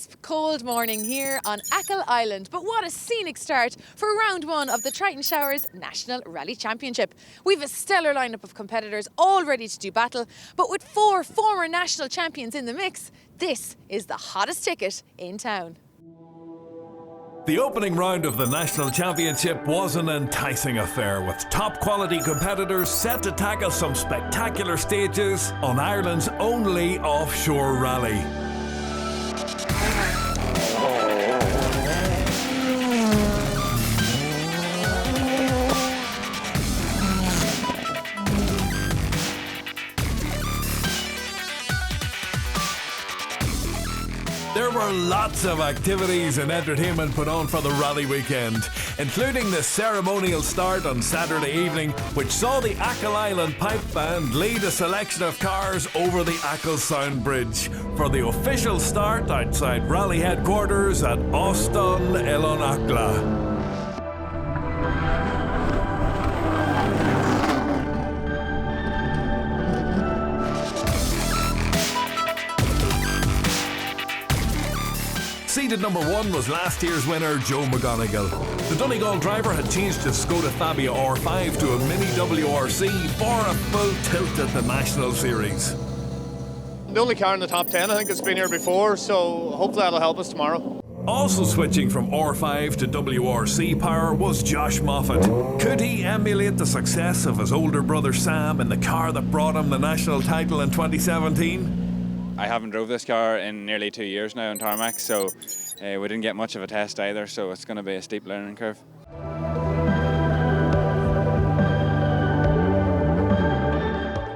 crisp, cold morning here on Achill Island, but what a scenic start for round one of the Triton Showers National Rally Championship. We've a stellar lineup of competitors all ready to do battle, but with 4 former national champions in the mix, this is the hottest ticket in town. The opening round of the National Championship was an enticing affair, with top quality competitors set to tackle some spectacular stages on Ireland's only offshore rally. There were lots of activities and entertainment put on for the rally weekend, including the ceremonial start on Saturday evening, which saw the Achill Island Pipe Band lead a selection of cars over the Achill Sound Bridge for the official start outside rally headquarters at Oston Ilon Acla. Seeded number 1 was last year's winner, Joe McGonigal. The Donegal driver had changed his Skoda Fabia R5 to a Mini WRC for a full tilt at the National Series. The only car in the top 10, I think it's been here before, so hopefully that'll help us tomorrow. Also switching from R5 to WRC power was Josh Moffat. Could he emulate the success of his older brother Sam in the car that brought him the national title in 2017? I haven't drove this car in nearly 2 years now on tarmac, so we didn't get much of a test either, so it's going to be a steep learning curve.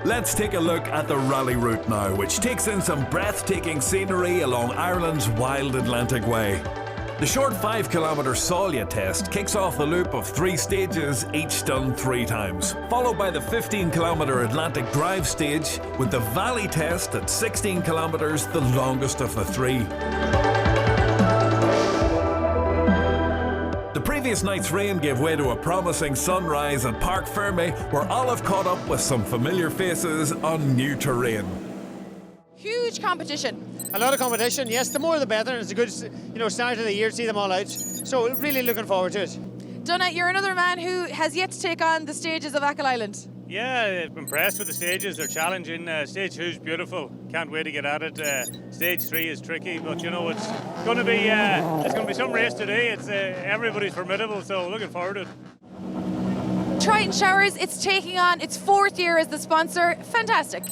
Let's take a look at the rally route now, which takes in some breathtaking scenery along Ireland's wild Atlantic Way. The short 5-kilometre Solya test kicks off the loop of 3 stages, each done 3 times, followed by the 15-kilometre Atlantic Drive stage, with the Valley test at 16 kilometres, the longest of the 3. The previous night's rain gave way to a promising sunrise at Parc Fermé, where Olive caught up with some familiar faces on new terrain. Huge competition. A lot of competition, yes, the more the better. It's a good start of the year to see them all out. So really looking forward to it. Donagh, you're another man who has yet to take on the stages of Achill Island. Yeah, I'm impressed with the stages. They're challenging. Stage 2 is beautiful. Can't wait to get at it. Stage 3 is tricky, but it's going to be some race today. It's everybody's formidable, so looking forward to it. Triton Showers, it's taking on its 4th year as the sponsor. Fantastic.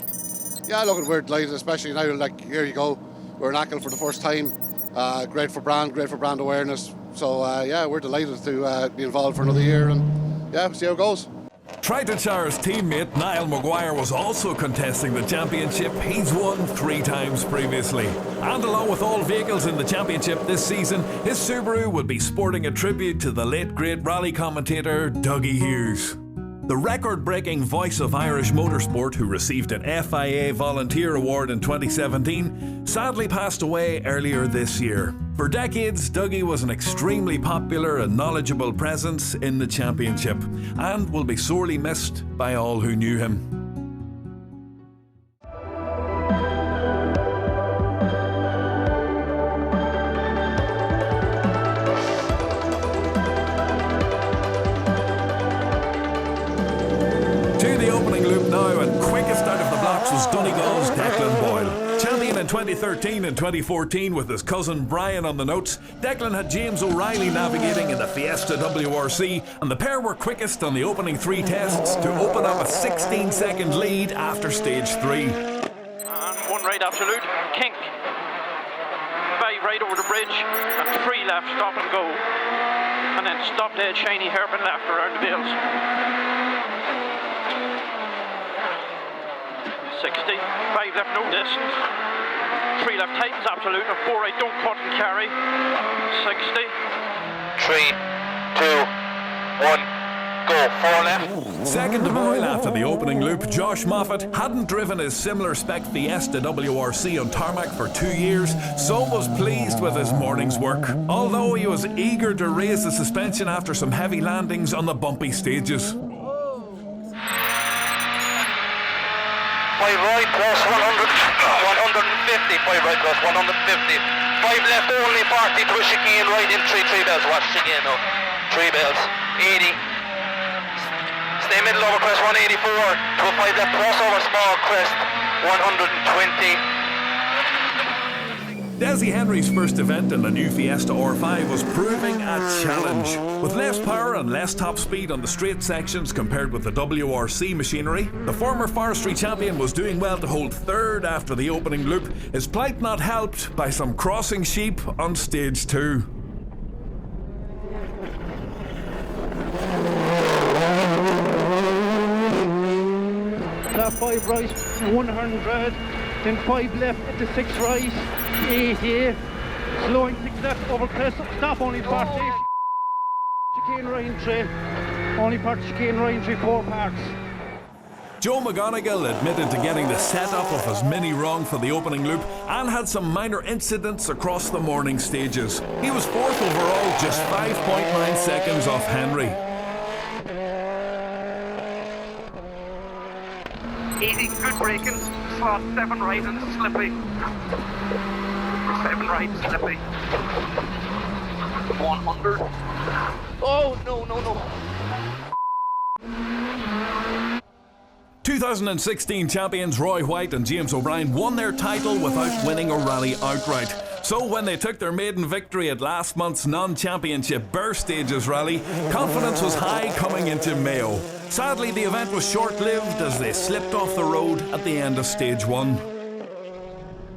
Yeah, look, we're delighted, especially now, here you go, we're in Achill for the first time. Great for brand awareness. So, we're delighted to be involved for another year and, see how it goes. Triton Showers teammate Niall Maguire was also contesting the championship. He's won 3 times previously. And along with all vehicles in the championship this season, his Subaru would be sporting a tribute to the late great rally commentator Dougie Hughes. The record-breaking voice of Irish motorsport, who received an FIA Volunteer Award in 2017, sadly passed away earlier this year. For decades, Dougie was an extremely popular and knowledgeable presence in the championship, and will be sorely missed by all who knew him. Donegal's Declan Boyle. Champion in 2013 and 2014 with his cousin Brian on the notes, Declan had James O'Reilly navigating in the Fiesta WRC, and the pair were quickest on the opening 3 tests to open up a 16-second lead after stage 3. And 1 right absolute, kink. 5 right over the bridge, and 3 left, stop and go. And then stop dead, shiny hairpin left around the bales. 60, 5 left, no distance. 3 left, tightens absolute, and 4 right, don't cut and carry. 60. 3, 2, 1, go. 4 left. Second to Boyle after the opening loop, Josh Moffat hadn't driven his similar spec Fiesta WRC on tarmac for 2 years, so was pleased with his morning's work. Although he was eager to raise the suspension after some heavy landings on the bumpy stages. 5 right, cross 100, 150, 5 right, cross 150. 5 left, only 40 to a chicane right in 3 bells. Watch chicane now. 3 bells. 80. Stay middle over crest 184. To a 5 left, cross over small crest 120. Desi Henry's first event in the new Fiesta R5 was proving a challenge. With less power and less top speed on the straight sections compared with the WRC machinery, the former forestry champion was doing well to hold third after the opening loop, his plight not helped by some crossing sheep on stage 2. That 5 right, 100, then 5 left at the 6 right, 80, slowing 6 left over crest, stop only part 8, chicane right in 3, only part chicane right in 3, 4 parts. Joe McGonigal admitted to getting the setup of his Mini wrong for the opening loop and had some minor incidents across the morning stages. He was 4th overall, just 5.9 seconds off Henry. 80, good braking, slot 7 right and slippy. 7 right, slippy. 100. Oh, no. 2016 champions Roy White and James O'Brien won their title without winning a rally outright. So when they took their maiden victory at last month's non-championship Burr Stages rally, confidence was high coming into Mayo. Sadly, the event was short-lived as they slipped off the road at the end of stage 1.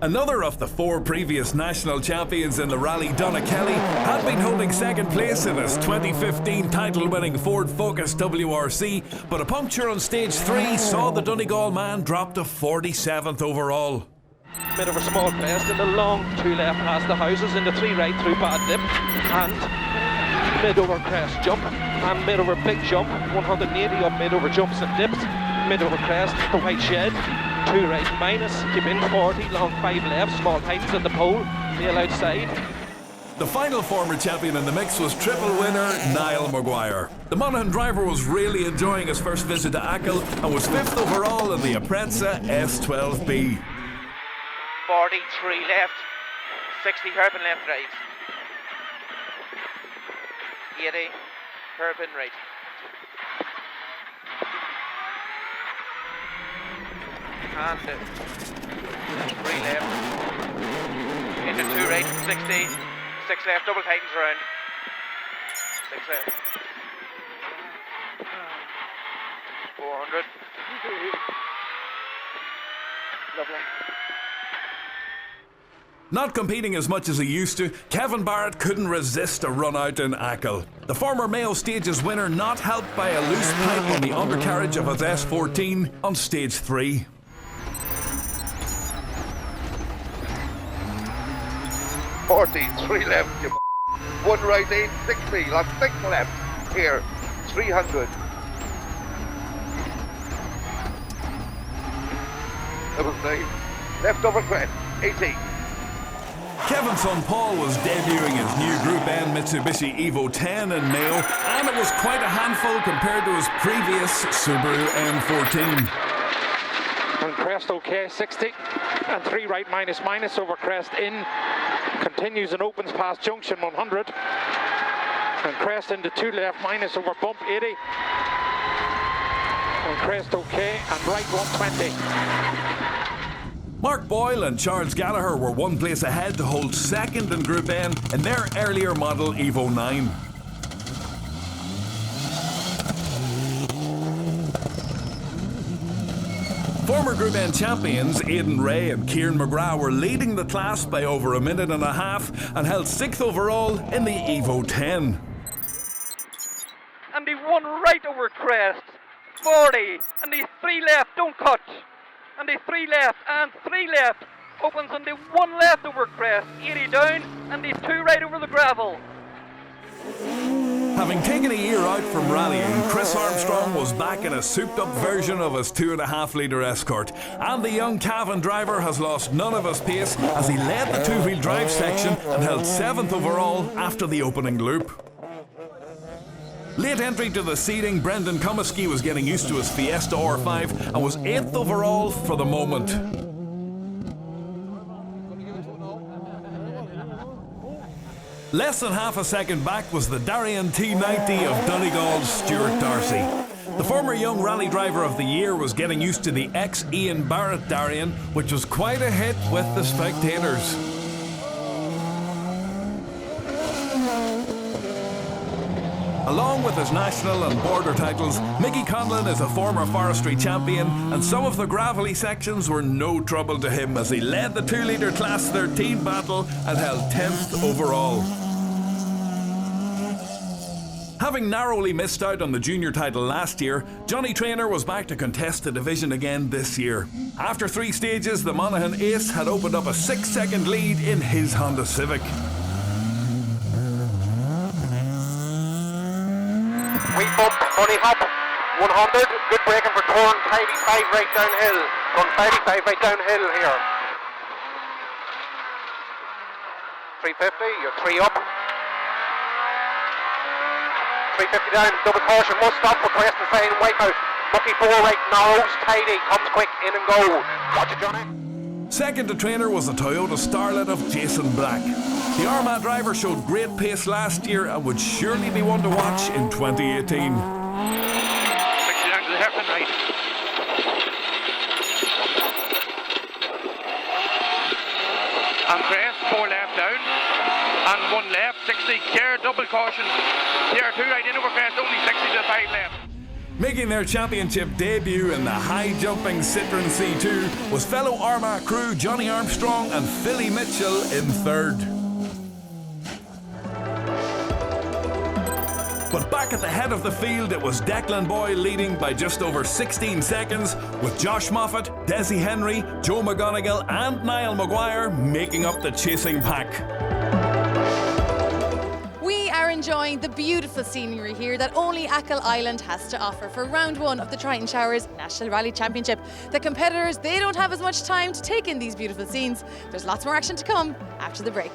Another of the 4 previous national champions in the rally, Donna Kelly, had been holding second place in his 2015 title-winning Ford Focus WRC, but a puncture on stage 3 saw the Donegal man drop to 47th overall. Bit of a small crest in the long 2 left past the houses, in the 3 right through bad dip, and mid over crest jump, and mid over big jump, 180 up mid over jumps and dips, mid over crest, the white shed, 2 right minus, keep in 40, long 5 left, small tightens at the pole, tail outside. The final former champion in the mix was triple winner Niall Maguire. The Monaghan driver was really enjoying his first visit to Achill and was 5th overall in the Aprezza S12B. 43 left, 60 hairpin left right, 80 hairpin right. And 3 left, into 2 right, 60, 6 left, double tightens around, 6 left, 400, lovely. Not competing as much as he used to, Kevin Barrett couldn't resist a run out in Achill. The former Mayo Stages winner not helped by a loose pipe on the undercarriage of his S14 on stage 3. Three left, you 1 right 860, lost 6 left, here, 300. That was 9, left over crest, 80. Kevin's son Paul was debuting his new Group N Mitsubishi Evo 10 in Mayo, and it was quite a handful compared to his previous Subaru M14. And crest okay, 60, and 3 right minus over crest in, continues and opens past junction 100, and crest into 2 left minus over bump 80, and crest okay, and right 120. Mark Boyle and Charles Gallagher were 1 place ahead to hold second in Group N in their earlier model Evo 9. Former Group N champions Aidan Ray and Kieran McGrath were leading the class by over a minute and a half and held 6th overall in the Evo 10. And the 1 right over crest, 40, and the 3 left, don't cut, and the 3 left, and 3 left, opens on the 1 left over crest, 80 down, and the 2 right over the gravel. Having taken a year out from rallying, Chris Armstrong was back in a souped-up version of his 2.5-litre Escort, and the young Cavan driver has lost none of his pace as he led the 2-wheel drive section and held 7th overall after the opening loop. Late entry to the seeding, Brendan Comiskey was getting used to his Fiesta R5 and was 8th overall for the moment. Less than half a second back was the Darien T90 of Donegal's Stuart Darcy. The former Young Rally Driver of the Year was getting used to the ex-Ian Barrett Darien, which was quite a hit with the spectators. Along with his national and border titles, Mickey Conlon is a former forestry champion, and some of the gravelly sections were no trouble to him as he led the 2-litre Class 13 battle and held 10th overall. Having narrowly missed out on the junior title last year, Johnny Traynor was back to contest the division again this year. After 3 stages, the Monaghan ace had opened up a 6-second lead in his Honda Civic. Wee bump, bunny hop, 100, good braking for turn, tidy 5 right downhill, run 35 right downhill here. 350, you're 3 up. 350 down, double caution, must stop for crest and sign, wipeout. Mucky 4 right, narrows, tidy, comes quick, in and go. Gotcha, Johnny. Second to Traynor was the Toyota Starlet of Jason Black. The Armagh driver showed great pace last year and would surely be one to watch in 2018. 60 down to the hairpin right. And crest, 4 left down. And 1 left, 60, care, double caution. Care 2 right in over crest, only 60 to 5 left. Making their championship debut in the high-jumping Citroen C2 was fellow Armagh crew Johnny Armstrong and Philly Mitchell in third. But back at the head of the field, it was Declan Boyle leading by just over 16 seconds, with Josh Moffat, Desi Henry, Joe McGonigal and Niall Maguire making up the chasing pack. We are enjoying the beautiful scenery here that only Achill Island has to offer for round 1 of the Triton Showers National Rally Championship. The competitors, they don't have as much time to take in these beautiful scenes. There's lots more action to come after the break.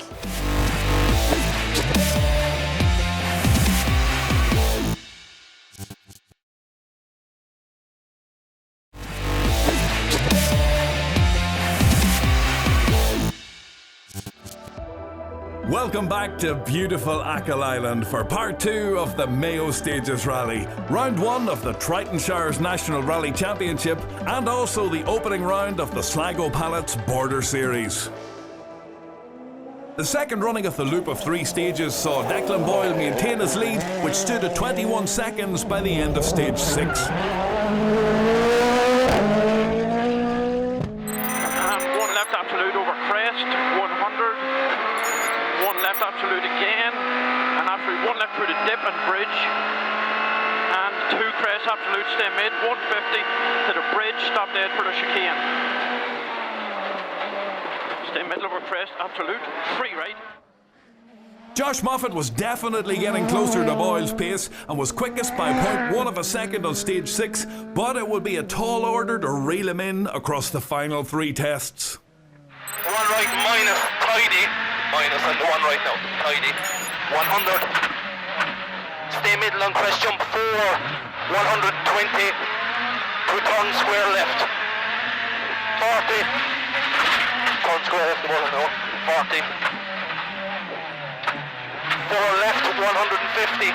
Welcome back to beautiful Achill Island for part 2 of the Mayo Stages Rally, round 1 of the Triton Showers National Rally Championship, and also the opening round of the Sligo Pallets Border Series. The second running of the loop of 3 stages saw Declan Boyle maintain his lead, which stood at 21 seconds by the end of stage 6. And 1 left absolute over crest, 100. 1 left absolute again, and after 1 left through the dip and bridge, and 2 crest absolute, stay mid, 150 to the bridge, stop dead for the chicane. Stay middle over crest absolute, 3 right. Josh Moffat was definitely getting closer to Boyle's pace and was quickest by 0.1 of a second on stage 6, but it would be a tall order to reel him in across the final 3 tests. 1 right minus, tidy. Minus and 1 right now, tidy. 100. Stay middle on crest jump 4. 120. 2 turn square left. 40. Turn square left, the ball now. 40. 4 left, 150.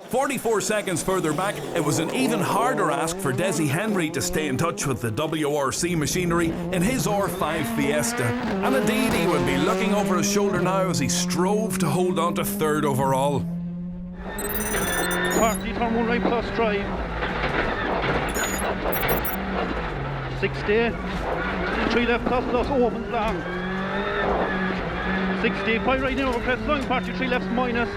44 seconds further back, it was an even harder ask for Desi Henry to stay in touch with the WRC machinery in his R5 Fiesta. And indeed, he would be looking over his shoulder now as he strove to hold on to 3rd overall. 40, turn 1 right plus drive. 60, 3 left plus opens long. 60, 5 right in over crest, slowing 40, 3 left minus.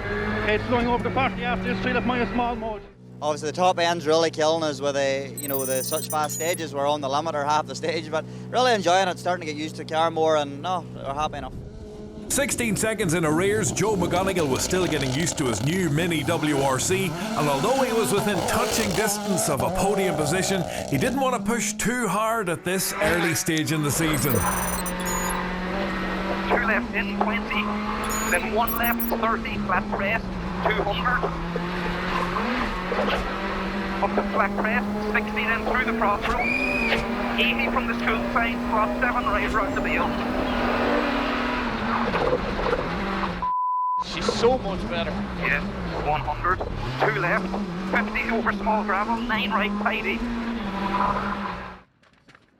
Head slowing over the 40 after this, 3 left minus small mode. Obviously the top end's really killing us with the such fast stages. We're on the limit or half the stage, but really enjoying it, starting to get used to the car more, and no, we're happy enough. 16 seconds in arrears, Joe McGonigal was still getting used to his new Mini WRC, and although he was within touching distance of a podium position, he didn't want to push too hard at this early stage in the season. 2 left in 20, then 1 left 30, flat crest 200. Up to flat crest 60, then through the crossroads 80 from the school side, cross 7 right round the wheel. so much better. Yes, 100, 2 left, 50 over small gravel, 9 right, tidy.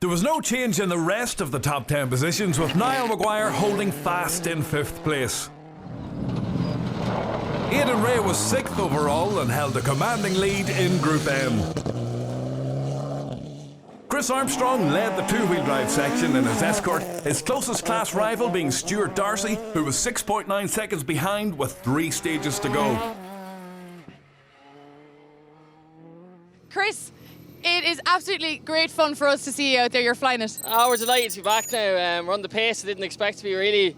There was no change in the rest of the top 10 positions, with Niall Maguire holding fast in 5th place. Aidan Ray was 6th overall and held a commanding lead in Group N. Chris Armstrong led the two-wheel drive section in his Escort, his closest class rival being Stuart Darcy, who was 6.9 seconds behind with 3 stages to go. Chris, it is absolutely great fun for us to see you out there. You're flying it. Oh, we're delighted to be back now. We're on the pace I didn't expect to be, really.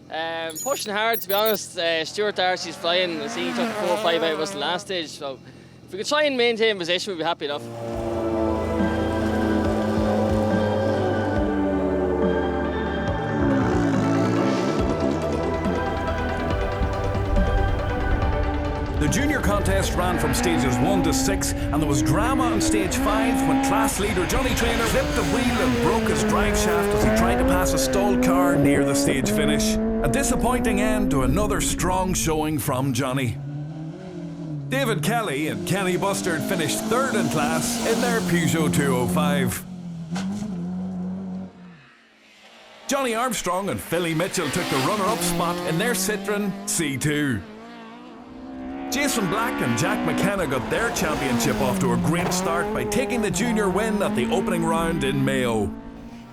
Pushing hard, to be honest. Stuart Darcy's flying. I see he took 4 or 5 out of us the last stage. So if we could try and maintain position, we'd be happy enough. The junior contest ran from stages 1 to 6, and there was drama on stage 5 when class leader Johnny Traynor flipped the wheel and broke his drive shaft as he tried to pass a stalled car near the stage finish. A disappointing end to another strong showing from Johnny. David Kelly and Kenny Bustard finished 3rd in class in their Peugeot 205. Johnny Armstrong and Philly Mitchell took the runner-up spot in their Citroën C2. Jason Black and Jack McKenna got their championship off to a great start by taking the junior win at the opening round in Mayo.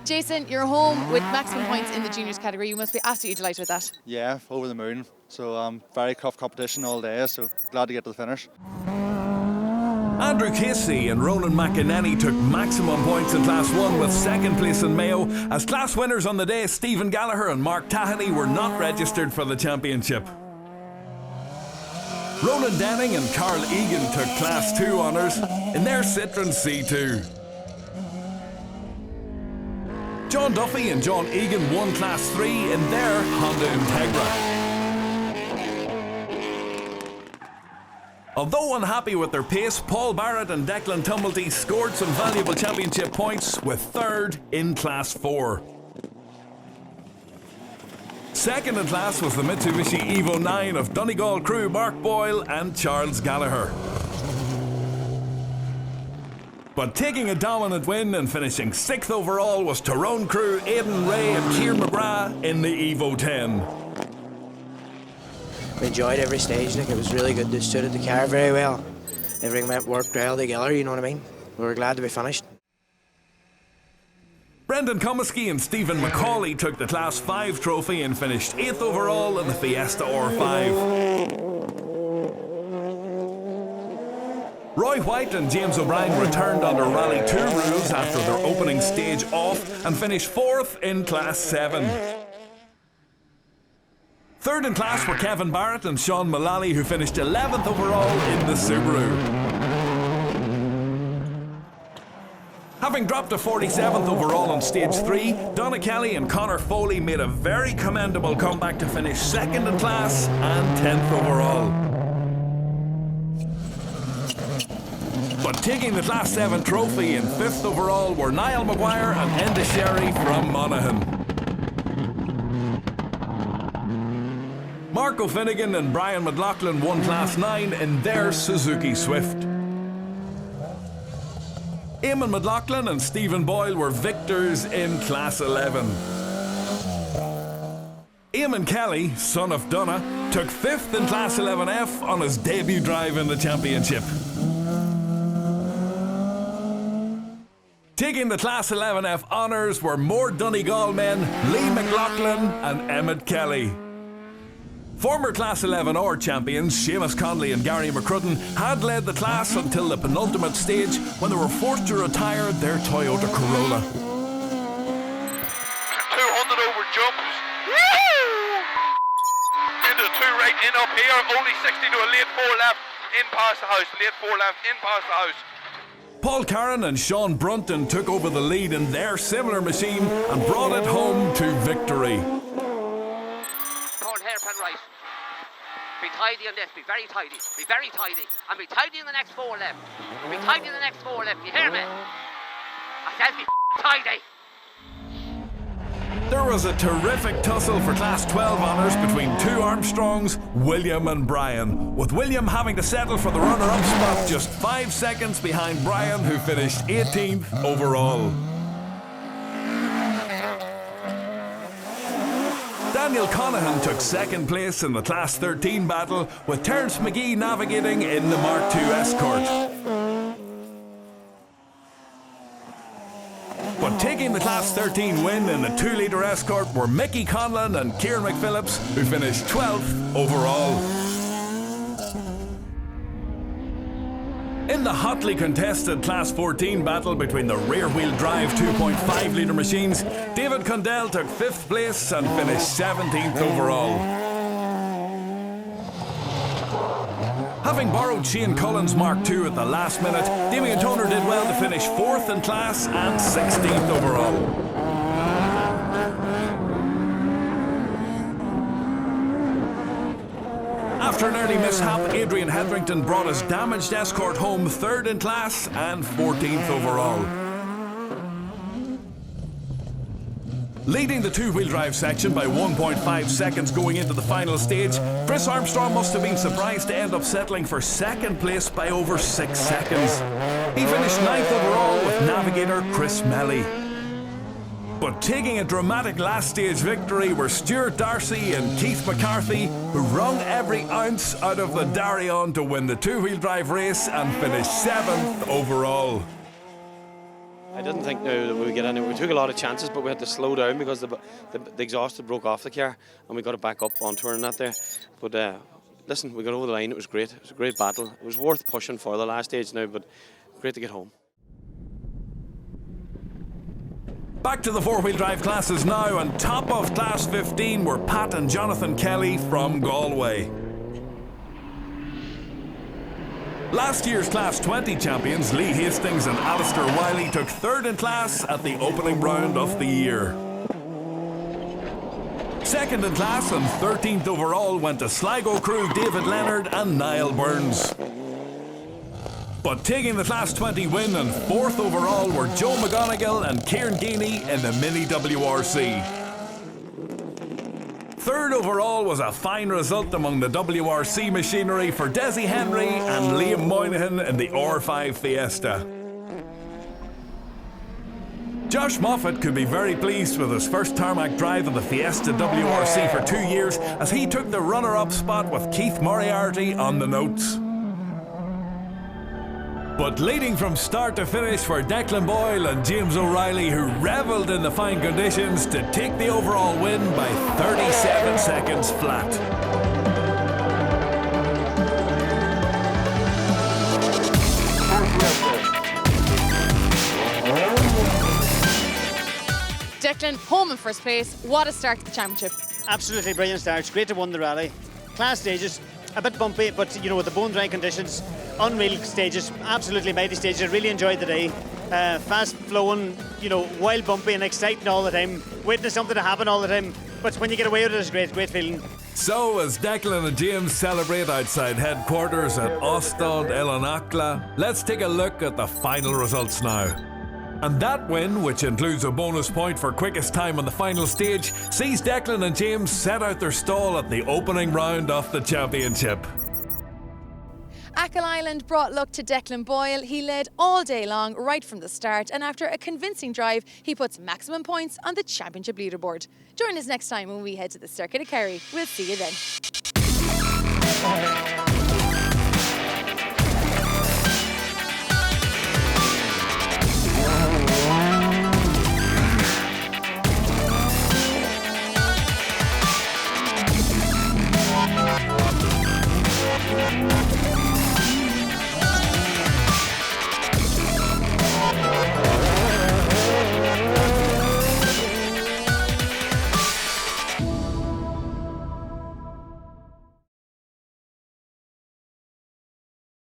Jason, you're home with maximum points in the juniors category. You must be absolutely delighted with that. Yeah, over the moon. So very tough competition all day, so glad to get to the finish. Andrew Casey and Ronan McEnany took maximum points in Class 1 with 2nd place in Mayo. As class winners on the day, Stephen Gallagher and Mark Tahany were not registered for the championship. Ronan Denning and Carl Egan took Class 2 honours in their Citroën C2. John Duffy and John Egan won Class 3 in their Honda Integra. Although unhappy with their pace, Paul Barrett and Declan Tumblety scored some valuable championship points with 3rd in Class 4. 2nd in class was the Mitsubishi Evo 9 of Donegal crew Mark Boyle and Charles Gallagher. But taking a dominant win and finishing 6th overall was Tyrone crew Aidan Ray and Keir McGrath in the Evo 10. We enjoyed every stage, Nick. It was really good. They suited the car very well. Everything worked well together, you know what I mean? We were glad to be finished. Brendan Comiskey and Stephen McCauley took the Class 5 trophy and finished 8th overall in the Fiesta R5. Roy White and James O'Brien returned under Rally 2 rules after their opening stage off and finished 4th in Class 7. 3rd in class were Kevin Barrett and Sean Mullally, who finished 11th overall in the Subaru. Having dropped to 47th overall on stage 3, Donna Kelly and Connor Foley made a very commendable comeback to finish 2nd in class and 10th overall. But taking the Class 7 trophy in 5th overall were Niall Maguire and Enda Sherry from Monaghan. Mark O'Finnegan and Brian McLaughlin won Class 9 in their Suzuki Swift. Eamon McLaughlin and Stephen Boyle were victors in Class 11. Eamon Kelly, son of Donna, took 5th in Class 11F on his debut drive in the championship. Taking the Class 11F honours were more Donegal men Lee McLaughlin and Emmett Kelly. Former Class 11R champions Seamus Conley and Gary McCrudden had led the class until the penultimate stage when they were forced to retire their Toyota Corolla. 200 over jumps. Into 2 right in up here, only 60 to a late 4 left, in past the house, late 4 left, in past the house. Paul Carron and Sean Brunton took over the lead in their similar machine and brought it home to victory. Paul hairpin right. Be tidy on this, be very tidy, and be tidy in the next 4 left. Be tidy in the next 4 left, you hear me? I said be tidy. There was a terrific tussle for Class 12 honours between two Armstrongs, William and Brian, with William having to settle for the runner-up spot just 5 seconds behind Brian, who finished 18th overall. Daniel Conahan took second place in the Class 13 battle, with Terence McGee navigating in the Mark II Escort. But taking the Class 13 win in the 2-litre Escort were Mickey Conlon and Kieran McPhillips, who finished 12th overall. In the hotly contested Class 14 battle between the rear-wheel drive 2.5-litre machines, David Condell took 5th place and finished 17th overall. Having borrowed Shane Cullen's Mark II at the last minute, Damien Toner did well to finish 4th in class and 16th overall. After an early mishap, Adrian Hetherington brought his damaged Escort home 3rd in class and 14th overall. Leading the two-wheel drive section by 1.5 seconds going into the final stage, Chris Armstrong must have been surprised to end up settling for 2nd place by over 6 seconds. He finished 9th overall with navigator Chris Melly. But taking a dramatic last stage victory were Stuart Darcy and Keith McCarthy, who wrung every ounce out of the Darion to win the two-wheel drive race and finish 7th overall. I didn't think now that we would get anywhere. We took a lot of chances, but we had to slow down because the exhaust had broke off the car, and we got it back up onto her and that there. But listen, we got over the line. It was great. It was a great battle. It was worth pushing for the last stage now, but great to get home. Back to the four-wheel drive classes now, and top of Class 15 were Pat and Jonathan Kelly from Galway. Last year's Class 20 champions, Lee Hastings and Alistair Wiley, took 3rd in class at the opening round of the year. 2nd in class and 13th overall went to Sligo crew David Leonard and Niall Burns. But taking the Class 20 win and 4th overall were Joe McGonigal and Kieran Geeney in the Mini WRC. 3rd overall was a fine result among the WRC machinery for Desi Henry and Liam Moynihan in the R5 Fiesta. Josh Moffat could be very pleased with his first tarmac drive of the Fiesta WRC for 2 years, as he took the runner-up spot with Keith Moriarty on the notes. But leading from start to finish for Declan Boyle and James O'Reilly, who revelled in the fine conditions to take the overall win by 37 seconds flat. Declan, home in first place. What a start to the championship. Absolutely brilliant start. Great to win the rally. Class stages, a bit bumpy, but you know, with the bone dry conditions, unreal stages, absolutely mighty stages. I really enjoyed the day. Fast flowing, you know, wild, bumpy and exciting all the time. Waiting for something to happen all the time. But when you get away with it, it's great feeling. So as Declan and James celebrate outside headquarters at Ostod Elanakla, let's take a look at the final results now. And that win, which includes a bonus point for quickest time on the final stage, sees Declan and James set out their stall at the opening round of the championship. Achill Island brought luck to Declan Boyle. He led all day long, right from the start, and after a convincing drive, he puts maximum points on the championship leaderboard. Join us next time when we head to the Circuit of Kerry. We'll see you then.